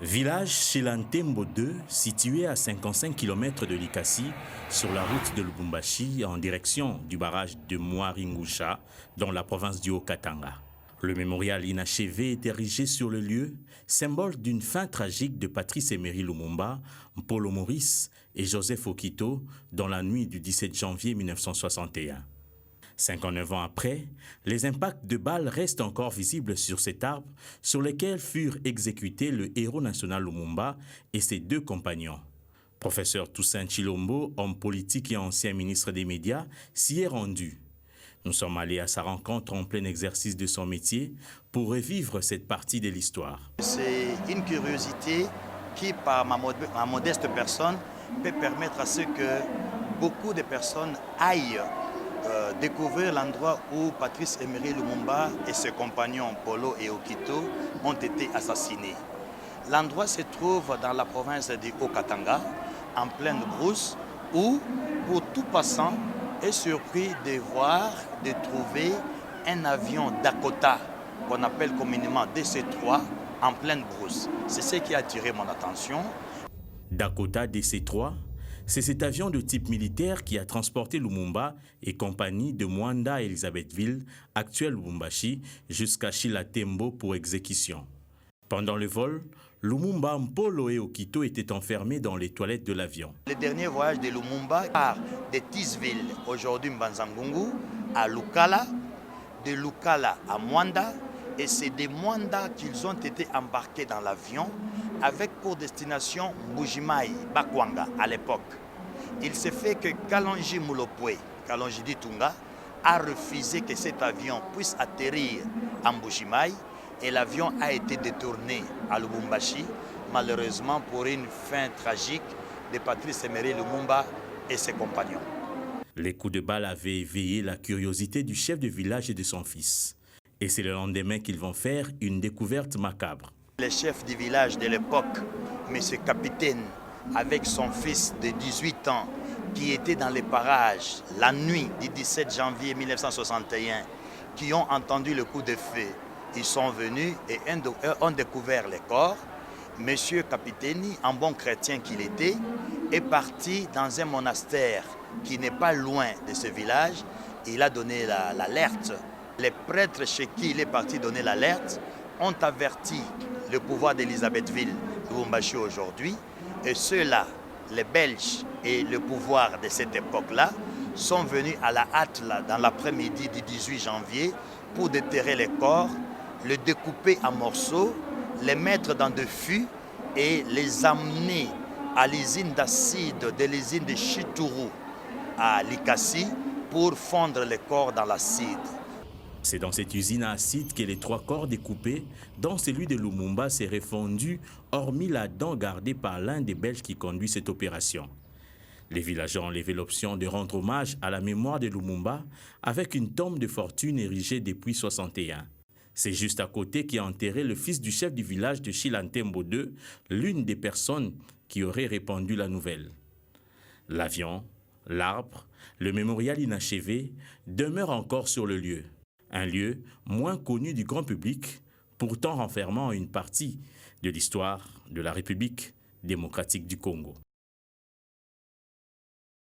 Village Chilantembo 2, situé à 55 km de Likasi, sur la route de Lubumbashi en direction du barrage de Mwaringusha, dans la province du Haut-Katanga. Le mémorial inachevé est érigé sur le lieu, symbole d'une fin tragique de Patrice Emery Lumumba, Mpolo Maurice et Joseph Okito dans la nuit du 17 janvier 1961. 59 ans après, les impacts de balles restent encore visibles sur cet arbre sur lequel furent exécutés le héros national Lumumba et ses deux compagnons. Professeur Toussaint Chilombo, homme politique et ancien ministre des Médias, s'y est rendu. Nous sommes allés à sa rencontre en plein exercice de son métier pour revivre cette partie de l'histoire. C'est une curiosité qui, par ma modeste personne, peut permettre à ce que beaucoup de personnes aillent découvrir l'endroit où Patrice Emery Lumumba et ses compagnons Polo et Okito ont été assassinés. L'endroit se trouve dans la province du Haut-Katanga, en pleine brousse, où, pour tout passant, est surpris de voir, de trouver un avion Dakota, qu'on appelle communément DC-3, en pleine brousse. C'est ce qui a attiré mon attention. Dakota DC-3, c'est cet avion de type militaire qui a transporté Lumumba et compagnie de Mwanda à Elisabethville, actuelle Lubumbashi, jusqu'à Chilantembo pour exécution. Pendant le vol, Lumumba, Mpolo et Okito étaient enfermés dans les toilettes de l'avion. Le dernier voyage de Lumumba part de Tisville, aujourd'hui Mbanzangungu, à Lukala, de Lukala à Mwanda, et c'est de Mwanda qu'ils ont été embarqués dans l'avion avec pour destination Mbujimai, Bakwanga à l'époque. Il s'est fait que Kalonji Mulopwe, Kalonji Ditunga, a refusé que cet avion puisse atterrir à Mbujimai et l'avion a été détourné à Lubumbashi, malheureusement pour une fin tragique de Patrice Emery Lumumba et ses compagnons. Les coups de balle avaient éveillé la curiosité du chef de village et de son fils. Et c'est le lendemain qu'ils vont faire une découverte macabre. Le chef du village de l'époque, M. Capitaine, avec son fils de 18 ans, qui était dans les parages la nuit du 17 janvier 1961, qui ont entendu le coup de feu, ils sont venus et ont découvert les corps. M. Capitaine, en bon chrétien qu'il était, est parti dans un monastère qui n'est pas loin de ce village. Il a donné l'alerte. Les prêtres chez qui il est parti donner l'alerte ont averti le pouvoir d'Elisabethville, Lubumbashi aujourd'hui, et ceux-là, les Belges et le pouvoir de cette époque-là, sont venus à la hâte là, dans l'après-midi du 18 janvier pour déterrer les corps, les découper en morceaux, les mettre dans des fûts et les amener à l'usine d'acide de l'usine de Chituru à Likasi pour fondre les corps dans l'acide. C'est dans cette usine à acide que les 3 corps découpés, dont celui de Lumumba, s'est fondu, hormis la dent gardée par l'un des Belges qui conduit cette opération. Les villageois ont levé l'option de rendre hommage à la mémoire de Lumumba avec une tombe de fortune érigée depuis 1961. C'est juste à côté qu'est enterré le fils du chef du village de Chilantembo 2, l'une des personnes qui aurait répandu la nouvelle. L'avion, l'arbre, le mémorial inachevé demeurent encore sur le lieu. Un lieu moins connu du grand public, pourtant renfermant une partie de l'histoire de la République démocratique du Congo.